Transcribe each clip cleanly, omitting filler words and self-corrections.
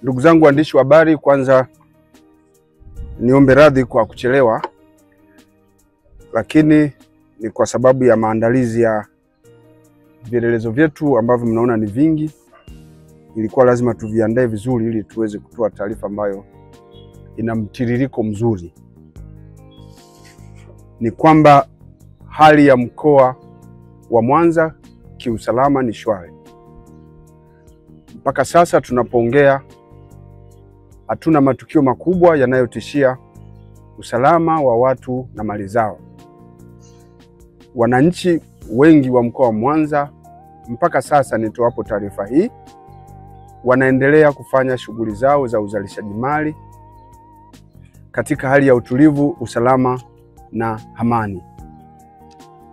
Ndugu zangu waandishi wa habari, kwanza niombe radhi kwa kuchelewa, lakini ni kwa sababu ya maandalizi ya vielelezo vyetu ambavyo mnaona ni vingi. Ilikuwa lazima tuviandae vizuri ili tuweze kutoa taarifa ambayo ina mtiririko mzuri. Ni kwamba hali ya mkoa wa Mwanza kiusalama ni shwari. Mpaka sasa tunapoongea hatuna matukio makubwa yanayotishia usalama wa watu na mali zao. Wananchi wengi wa mkoa wa Mwanza mpaka sasa nitoapo taarifa hii wanaendelea kufanya shughuli zao za uzalishaji mali katika hali ya utulivu, usalama na amani.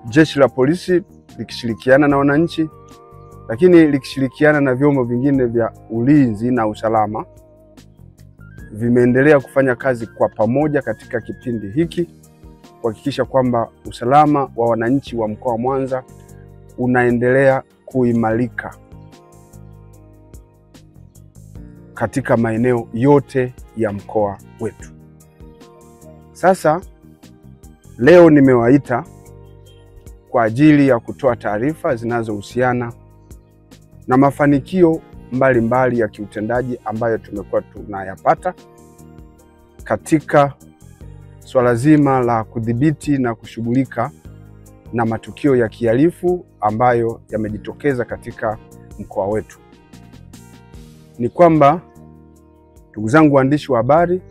Jeshi la polisi likishirikiana na wananchi, lakini likishirikiana na vyombo vingine vya ulinzi na usalama, vimeendelea kufanya kazi kwa pamoja katika kipindi hiki kuhakikisha kwamba usalama wa wananchi wa mkoa wa Mwanza unaendelea kuimarika katika maeneo yote ya mkoa wetu. Sasa leo nimewaita kwa ajili ya kutoa taarifa zinazohusiana na mafanikio mbalimbali ya kiutendaji ambayo tumekuwa tunayapata katika swala zima la kudhibiti na kushughulika na matukio ya kihalifu ambayo yamejitokeza katika mkoa wetu. Ni kwamba ndugu zangu waandishi wa habari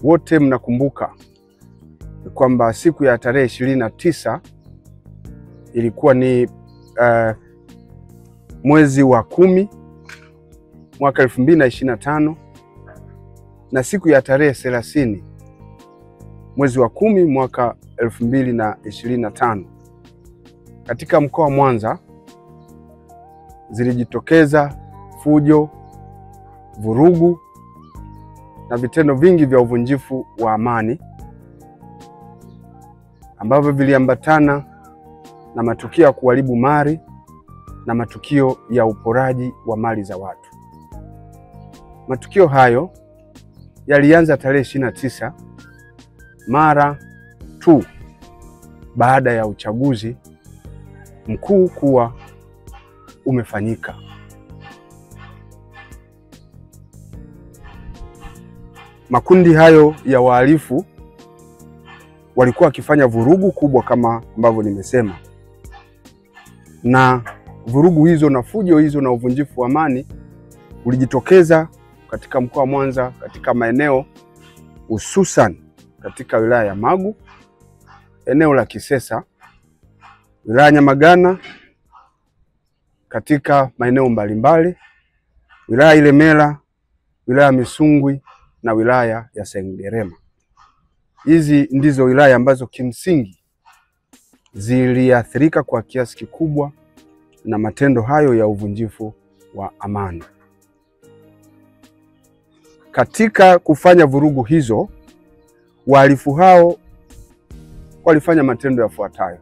wote mnakumbuka ni kwamba siku ya tarehe 29 ilikuwa ni mwezi wa 10 mwaka 2025 na siku ya tarehe 30 mwezi wa 10 mwaka 2025 katika mkoa wa Mwanza zilijitokeza fujo, vurugu na vitendo vingi vya uvunjifu wa amani ambavyo viliambatana na matukio ya kuharibu mali na matukio ya uporaji wa mali za watu. Matukio hayo yalianza tarehe 29 mara tu baada ya uchaguzi mkuu kuwa umefanyika. Makundi hayo ya wahalifu walikuwa wakifanya vurugu kubwa kama ambavyo nimesema, na vurugu hizo na fujo hizo na uvunjifu wa amani ulijitokeza katika mkoa wa Mwanza katika maeneo hususan katika wilaya ya Magu, eneo la Kisesa, wilaya ya Nyamagana, katika maeneo mbalimbali, wilaya Ilemela, wilaya ya Misungwi na wilaya ya Sengerema. Hizi ndizo wilaya ambazo kimsingi ziliathirika kwa kiasi kikubwa na matendo hayo ya uvunjifu wa amani. Katika kufanya vurugu hizo, wahalifu hao walifanya matendo yafuatayo.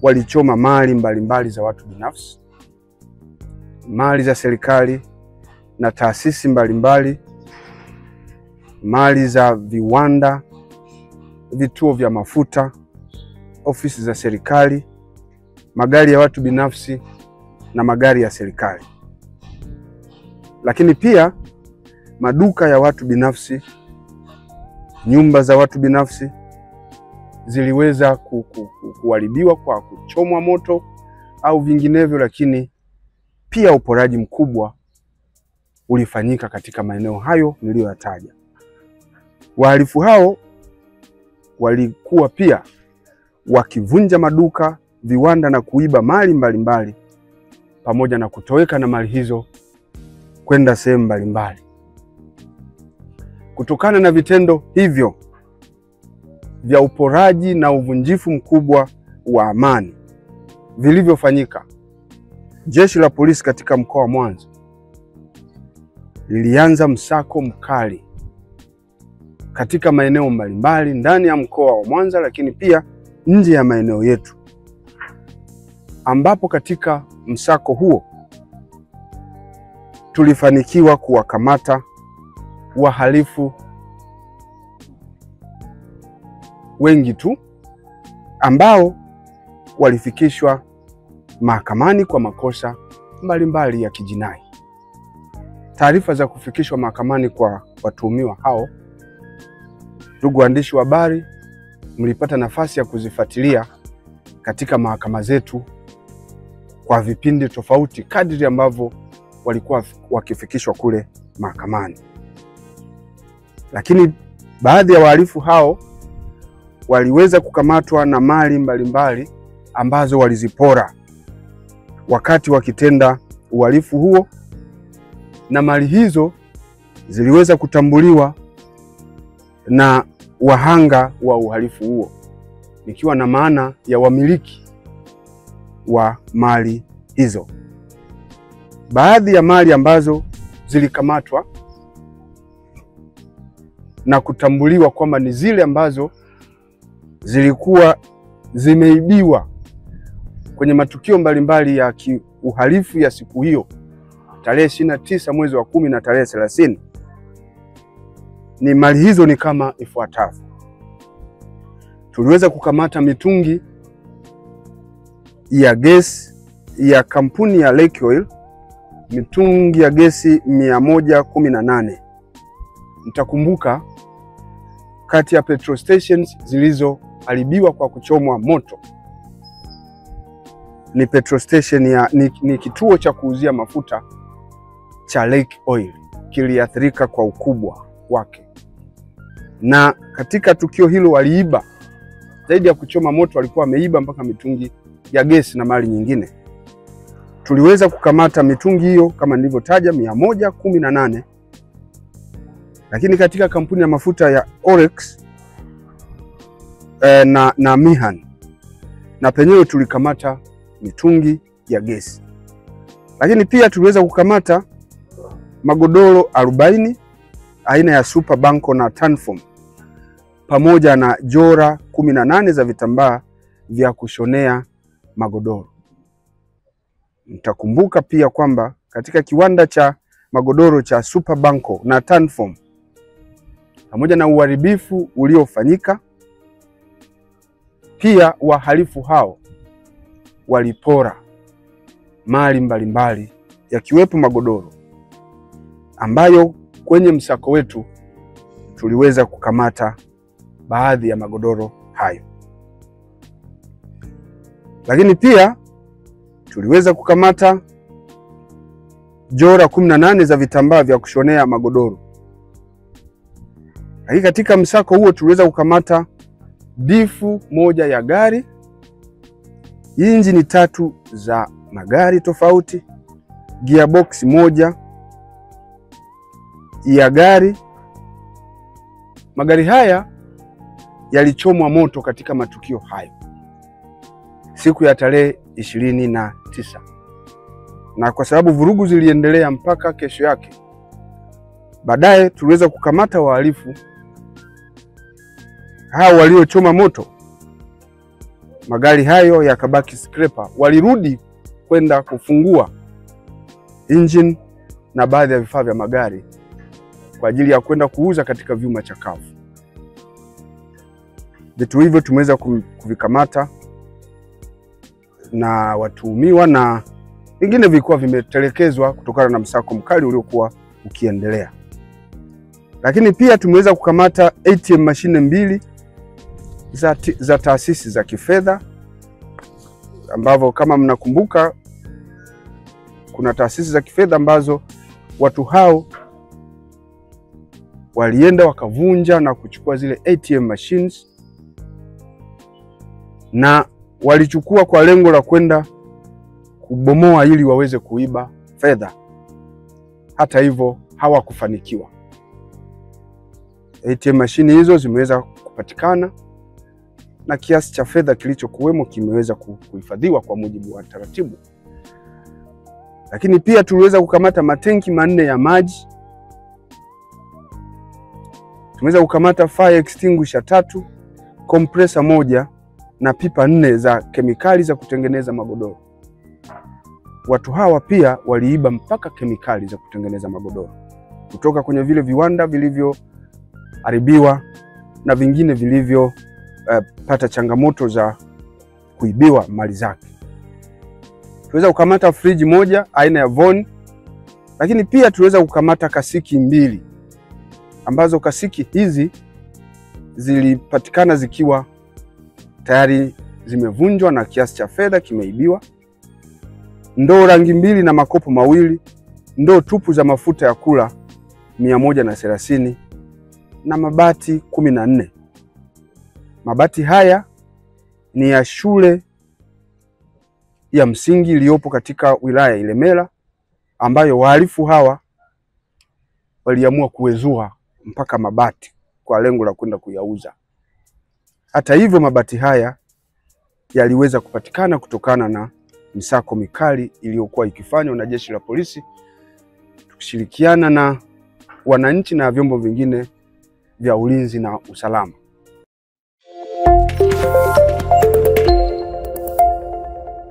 Walichoma mali mbalimbali za watu binafsi, mali za serikali na taasisi mbalimbali, mali za viwanda, vituo vya mafuta, ofisi za serikali, magari ya watu binafsi na magari ya serikali. Lakini pia maduka ya watu binafsi, nyumba za watu binafsi ziliweza kuharibiwa kwa kuchomwa moto au vinginevyo, lakini pia uporaji mkubwa ulifanyika katika maeneo hayo niliyoyataja. Wahalifu hao walikuwa pia wakivunja maduka, viwanda na kuiba mali mbalimbali pamoja na kutoweka na mali hizo kwenda sehemu mbalimbali. Kutokana na vitendo hivyo vya uporaji na uvunjifu mkubwa wa amani vilivyofanyika, Jeshi la polisi katika mkoa wa Mwanza lilianza msako mkali katika maeneo mbalimbali ndani ya mkoa wa Mwanza, lakini pia nje ya maeneo yetu, ambapo katika msako huo tulifanikiwa kuwakamata wahalifu wengi tu ambao walifikishwa mahakamani kwa makosa mbalimbali ya kijinai. Taarifa za kufikishwa mahakamani kwa watuhumiwa hao, ndugu waandishi wa habari, mlipata nafasi ya kuzifuatilia katika mahakama zetu kwa vipindi tofauti kadri ambavyo walikuwa wakifikishwa kule mahakamani. Lakini baadhi ya wahalifu hao waliweza kukamatwa na mali mbalimbali ambazo walizipora wakati wakitenda uhalifu huo, na mali hizo ziliweza kutambuliwa na wahanga wa uhalifu huo, nikiwa na maana ya wamiliki wa mali hizo. Baadhi ya mali ambazo zilikamatwa na kutambuliwa kwamba ni zile ambazo zilikuwa zimeibiwa kwenye matukio mbalimbali ya uhalifu ya siku hiyo, tarehe 29 mwezi wa 10 na tarehe 30. Ni mali hizo ni kama ifuatavyo. Tuliweza kukamata mitungi ya gesi ya kampuni ya Lake Oil, mitungi ya gesi 118. Mtakumbuka kati ya petrol stations zilizoharibiwa kwa kuchomwa moto ni petrol station ni kituo cha kuuzia mafuta cha Lake Oil kiliathirika kwa ukubwa wake. Na katika tukio hilo waliiba zaidi ya kuchoma moto, walikuwa wameiba mpaka mitungi ya gesi na mali nyingine. Tuliweza kukamata mitungi hiyo kama nilivyotaja 118. Lakini katika kampuni ya mafuta ya Orex na Mihan, na penyewe tulikamata mitungi ya gesi. Lakini pia tuliweza kukamata magodoro 40 aina ya Super Banco na Tanform, pamoja na jora 18 za vitambaa vya kushonea magodoro. Mtakumbuka pia kwamba katika kiwanda cha magodoro cha Super Banco na Tanform, pamoja na uharibifu uliofanyika, pia wahalifu hao walipora mali mbalimbali yakiwepo magodoro, ambayo kwenye msako wetu tuliweza kukamata baadhi ya magodoro hayo. Lakini pia tuliweza kukamata jora 18 za vitambaa vya kushonea magodoro. Lakini katika msako huo tuliweza kukamata difu moja ya gari, injini 3 za magari tofauti, gearbox moja ya gari. Magari haya yalichomwa moto katika matukio hayo siku ya tarehe 29, na kwa sababu vurugu ziliendelea mpaka kesho yake, baadaye tuliweza kukamata wahalifu hao waliochoma moto. Magari hayo yakabaki scraper, walirudi kwenda kufungua engine na baadhi ya vifaa vya magari kwa ajili ya kwenda kuuza katika vyuma chakavu. Vitu hivyo tumeweza kuvikamata na watuhumiwa, na vingine vilikuwa vimetelekezwa kutokana na msako mkali uliokuwa ukiendelea. Lakini pia tumeweza kukamata ATM mashine 2 za taasisi za kifedha, ambavyo kama mnakumbuka kuna taasisi za kifedha ambazo watu hao walienda wakavunja na kuchukua zile ATM machines, na walichukua kwa lengo la kwenda kubomoa ili waweze kuiba fedha. Hata hivyo hawakufanikiwa. ATM machine hizo zimeweza kupatikana na kiasi cha fedha kilichokuwemo kimeweza kuhifadhiwa kwa mujibu wa taratibu. Lakini pia tuliweza kukamata matenki 4 ya maji. Tumeweza kukamata fire extinguisher 3, compressor 1 na pipa 4 za kemikali za kutengeneza magodoro. Watu hawa pia waliiba mpaka kemikali za kutengeneza magodoro kutoka kwenye vile viwanda vilivyoharibiwa na vingine vilivyopata changamoto za kuibiwa mali zake. Tuweza kukamata friji 1 aina ya Von, lakini pia tuweza kukamata kasiki 2 ambazo kasiki hizi zilipatikana zikiwa tayari zimevunjwa na kiasi cha fedha kimeibiwa. Ndoo rangi 2 na makopo 2, ndoo tupu za mafuta ya kula 130 na mabati 14. Mabati haya ni ya shule ya msingi iliyopo katika wilaya ya Ilemela, ambayo wahalifu hawa waliamua kuwezua mpaka mabati kwa lengo la kwenda kuyauza. Hata hivyo, mabati haya yaliweza kupatikana kutokana na misako mikali iliyokuwa ikifanywa na jeshi la polisi tukishirikiana na wananchi na vyombo vingine vya ulinzi na usalama.